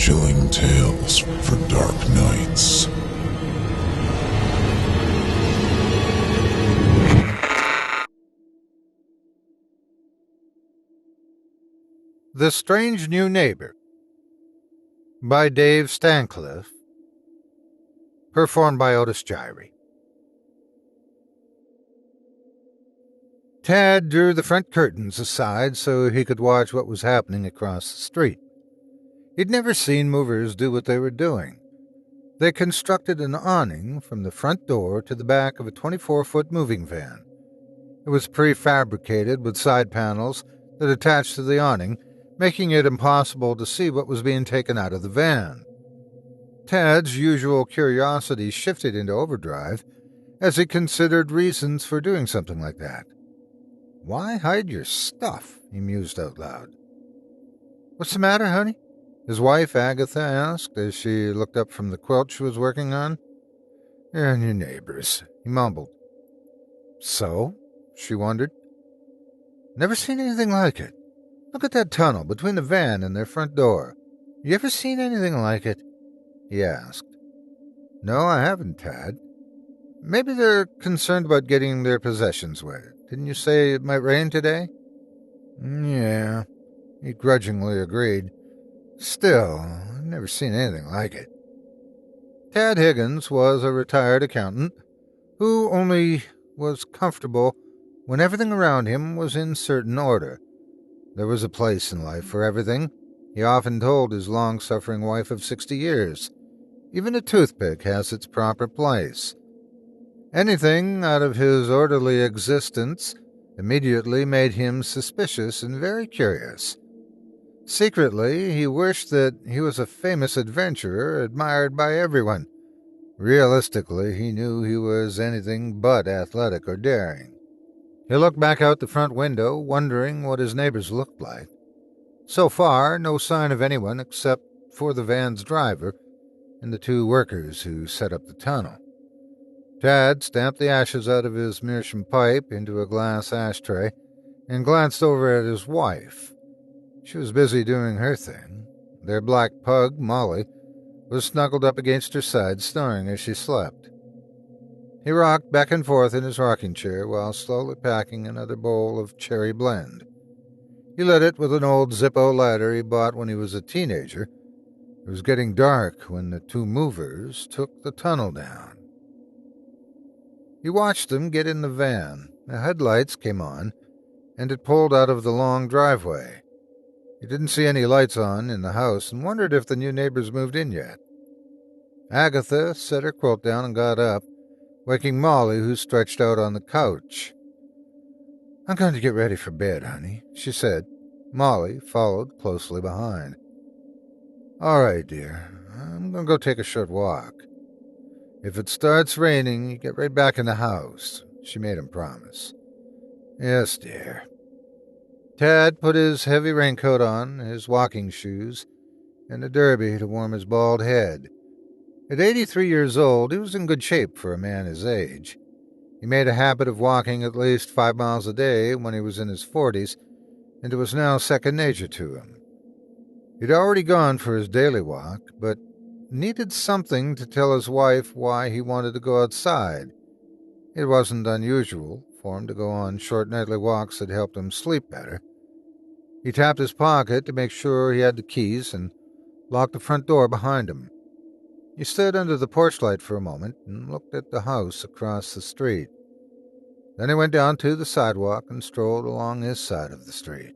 chilling tales for dark nights. The Strange New Neighbor by Dave Stancliff, performed by Otis Gyrie. Tad drew the front curtains aside so he could watch what was happening across the street. He'd never seen movers do what they were doing. They constructed an awning from the front door to the back of a 24-foot moving van. It was prefabricated with side panels that attached to the awning, making it impossible to see what was being taken out of the van. Tad's usual curiosity shifted into overdrive as he considered reasons for doing something like that. Why hide your stuff? He mused out loud. What's the matter, honey? His wife, Agatha, asked as she looked up from the quilt she was working on. You're your neighbors, he mumbled. So? She wondered. Never seen anything like it. Look at that tunnel between the van and their front door. You ever seen anything like it? He asked. No, I haven't, Tad. Maybe they're concerned about getting their possessions wet. Didn't you say it might rain today? Yeah, he grudgingly agreed. Still, I've never seen anything like it. Tad Higgins was a retired accountant who only was comfortable when everything around him was in certain order. There was a place in life for everything, he often told his long-suffering wife of 60 years. Even a toothpick has its proper place. Anything out of his orderly existence immediately made him suspicious and very curious. Secretly, he wished that he was a famous adventurer admired by everyone. Realistically, he knew he was anything but athletic or daring. He looked back out the front window, wondering what his neighbors looked like. So far, no sign of anyone except for the van's driver and the two workers who set up the tunnel. Tad stamped the ashes out of his meerschaum pipe into a glass ashtray and glanced over at his wife. She was busy doing her thing. Their black pug, Molly, was snuggled up against her side, snoring as she slept. He rocked back and forth in his rocking chair while slowly packing another bowl of cherry blend. He lit it with an old Zippo lighter he bought when he was a teenager. It was getting dark when the two movers took the tunnel down. He watched them get in the van. The headlights came on, and it pulled out of the long driveway. He didn't see any lights on in the house and wondered if the new neighbors moved in yet. Agatha set her quilt down and got up, waking Molly, who stretched out on the couch. I'm going to get ready for bed, honey, she said. Molly followed closely behind. All right, dear. I'm going to go take a short walk. If it starts raining, you get right back in the house, she made him promise. Yes, dear. Tad put his heavy raincoat on, his walking shoes, and a derby to warm his bald head. At 83 years old, he was in good shape for a man his age. He made a habit of walking at least 5 miles a day when he was in his 40s, and it was now second nature to him. He'd already gone for his daily walk, but needed something to tell his wife why he wanted to go outside. It wasn't unusual for him to go on short nightly walks that helped him sleep better. He tapped his pocket to make sure he had the keys and locked the front door behind him. He stood under the porch light for a moment and looked at the house across the street. Then he went down to the sidewalk and strolled along his side of the street.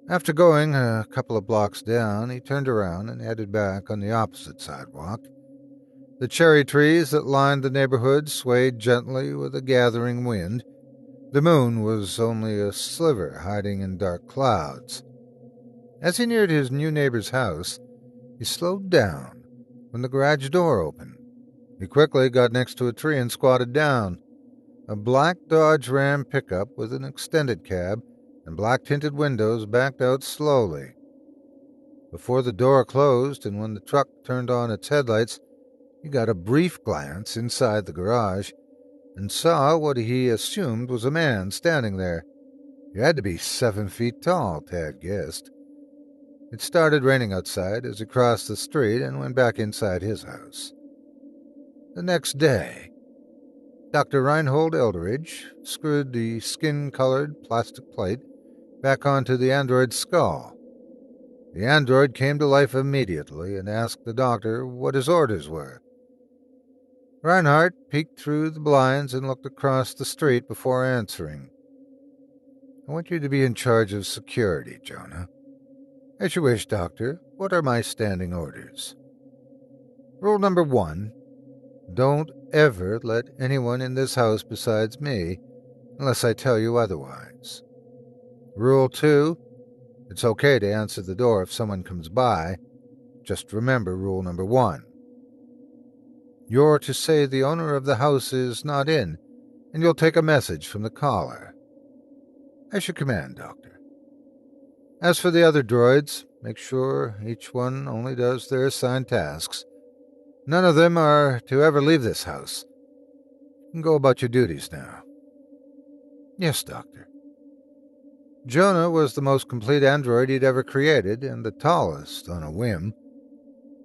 After going a couple of blocks down, he turned around and headed back on the opposite sidewalk. The cherry trees that lined the neighborhood swayed gently with a gathering wind. The moon was only a sliver hiding in dark clouds. As he neared his new neighbor's house, he slowed down when the garage door opened. He quickly got next to a tree and squatted down. A black Dodge Ram pickup with an extended cab and black-tinted windows backed out slowly. Before the door closed and when the truck turned on its headlights, he got a brief glance inside the garage and saw what he assumed was a man standing there. He had to be 7 feet tall, Tad guessed. It started raining outside as he crossed the street and went back inside his house. The next day, Dr. Reinhold Eldridge screwed the skin-colored plastic plate back onto the android's skull. The android came to life immediately and asked the doctor what his orders were. Reinhardt peeked through the blinds and looked across the street before answering. "I want you to be in charge of security, Jonah." "As you wish, Doctor. What are my standing orders?" "Rule number 1. Don't ever let anyone in this house besides me unless I tell you otherwise. Rule 2. It's okay to answer the door if someone comes by. Just remember rule number 1. You're to say the owner of the house is not in, and you'll take a message from the caller." "As you command, Doctor." "As for the other droids, make sure each one only does their assigned tasks. None of them are to ever leave this house. You can go about your duties now." "Yes, Doctor." Jonah was the most complete android he'd ever created, and the tallest on a whim.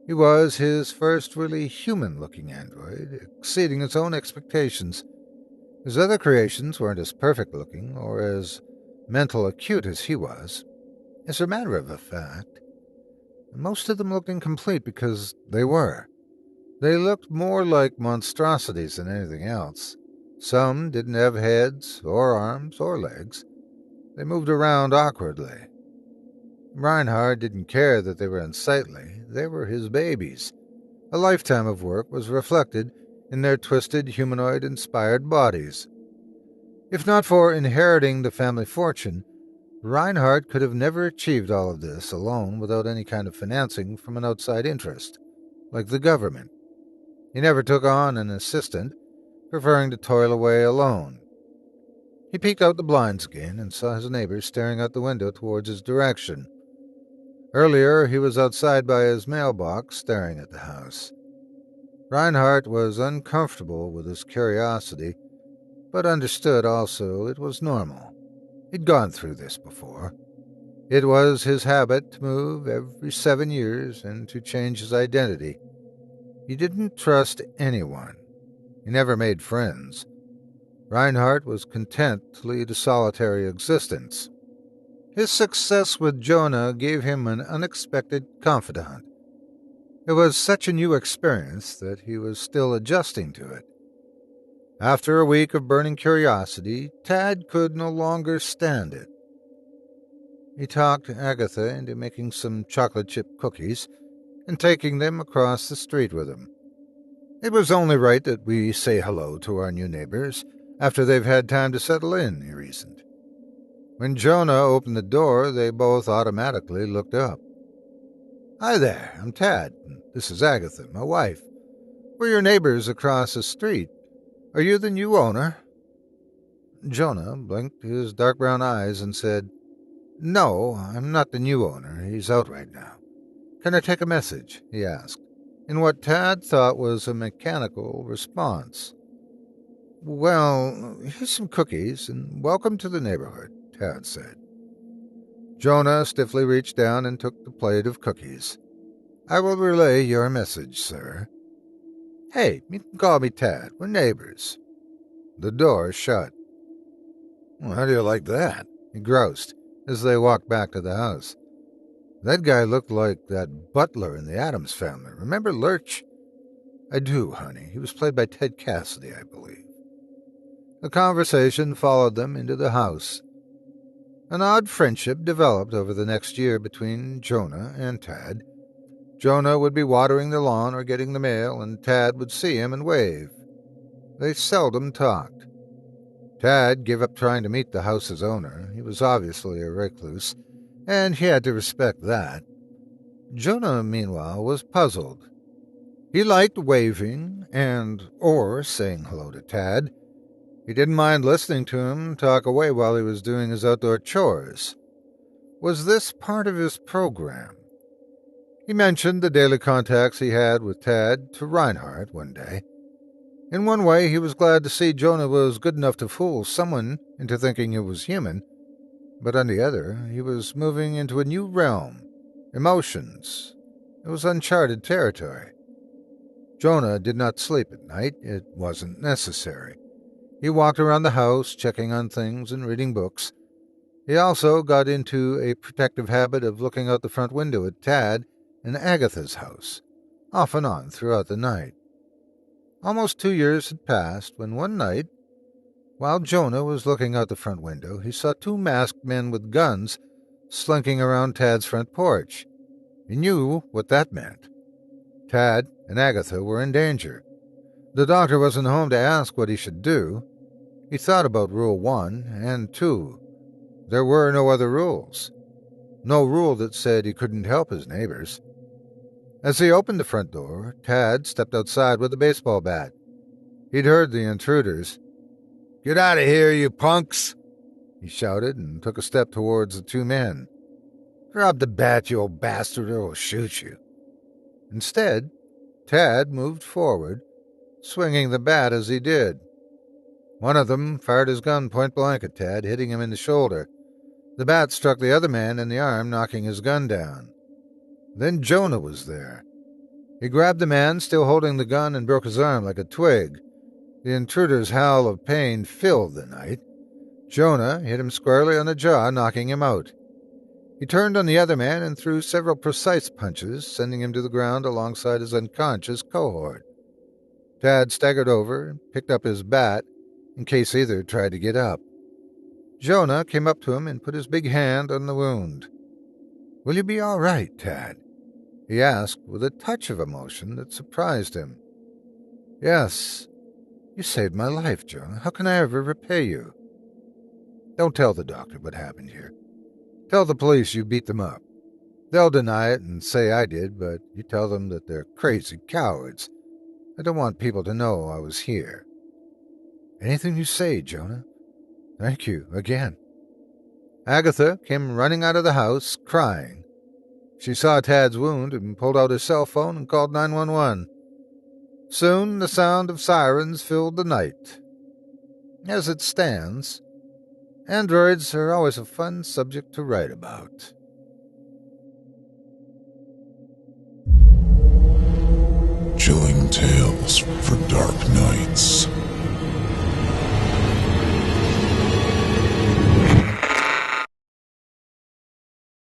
He was his first really human-looking android, exceeding his own expectations. His other creations weren't as perfect-looking or as mental acute as he was. As a matter of fact, most of them looked incomplete because they were. They looked more like monstrosities than anything else. Some didn't have heads or arms or legs. They moved around awkwardly. Reinhardt didn't care that they were unsightly. They were his babies. A lifetime of work was reflected in their twisted, humanoid-inspired bodies. If not for inheriting the family fortune, Reinhardt could have never achieved all of this alone without any kind of financing from an outside interest, like the government. He never took on an assistant, preferring to toil away alone. He peeked out the blinds again and saw his neighbor staring out the window towards his direction. Earlier, he was outside by his mailbox staring at the house. Reinhardt was uncomfortable with his curiosity, but understood also it was normal. He'd gone through this before. It was his habit to move every 7 years and to change his identity. He didn't trust anyone. He never made friends. Reinhardt was content to lead a solitary existence. His success with Jonah gave him an unexpected confidant. It was such a new experience that he was still adjusting to it. After a week of burning curiosity, Tad could no longer stand it. He talked Agatha into making some chocolate chip cookies and taking them across the street with him. "It was only right that we say hello to our new neighbors after they've had time to settle in," he reasoned. When Jonah opened the door, they both automatically looked up. "Hi there, I'm Tad. This is Agatha, my wife. We're your neighbors across the street. Are you the new owner?" Jonah blinked his dark brown eyes and said, "No, I'm not the new owner. He's out right now." "Can I take a message?" he asked, in what Tad thought was a mechanical response. "Well, here's some cookies, and welcome to the neighborhood," Tad said. Jonah stiffly reached down and took the plate of cookies. "I will relay your message, sir." "Hey, you can call me Tad. We're neighbors." The door shut. "Well, how do you like that?" he groused as they walked back to the house. "That guy looked like that butler in the Addams Family. Remember Lurch?" "I do, honey. He was played by Ted Cassidy, I believe." The conversation followed them into the house. An odd friendship developed over the next year between Jonah and Tad. Jonah would be watering the lawn or getting the mail, and Tad would see him and wave. They seldom talked. Tad gave up trying to meet the house's owner. He was obviously a recluse, and he had to respect that. Jonah, meanwhile, was puzzled. He liked waving or saying hello to Tad. He didn't mind listening to him talk away while he was doing his outdoor chores. Was this part of his program? He mentioned the daily contacts he had with Tad to Reinhardt one day. In one way, he was glad to see Jonah was good enough to fool someone into thinking he was human, but on the other, he was moving into a new realm. emotions. It was uncharted territory. Jonah did not sleep at night. It wasn't necessary. He walked around the house, checking on things and reading books. He also got into a protective habit of looking out the front window at Tad and Agatha's house, off and on throughout the night. Almost 2 years had passed when one night, while Jonah was looking out the front window, he saw 2 masked men with guns slinking around Tad's front porch. He knew what that meant. Tad and Agatha were in danger. The doctor wasn't home to ask what he should do. He thought about Rule 1 and 2. There were no other rules. No rule that said he couldn't help his neighbors. As he opened the front door, Tad stepped outside with a baseball bat. He'd heard the intruders. "Get out of here, you punks!" he shouted and took a step towards the 2 men. "Drop the bat, you old bastard, or I'll shoot you." Instead, Tad moved forward, swinging the bat as he did. One of them fired his gun point-blank at Tad, hitting him in the shoulder. The bat struck the other man in the arm, knocking his gun down. Then Jonah was there. He grabbed the man still holding the gun and broke his arm like a twig. The intruder's howl of pain filled the night. Jonah hit him squarely on the jaw, knocking him out. He turned on the other man and threw several precise punches, sending him to the ground alongside his unconscious cohort. Tad staggered over and picked up his bat in case either tried to get up. Jonah came up to him and put his big hand on the wound. "Will you be all right, Tad?" he asked with a touch of emotion that surprised him. "Yes. You saved my life, Jonah. How can I ever repay you?" "Don't tell the doctor what happened here. Tell the police you beat them up. They'll deny it and say I did, but you tell them that they're crazy cowards. I don't want people to know I was here." "Anything you say, Jonah. Thank you again." Agatha came running out of the house, crying. She saw Tad's wound and pulled out his cell phone and called 911. Soon the sound of sirens filled the night. As it stands, androids are always a fun subject to write about. Chilling tales for dark nights.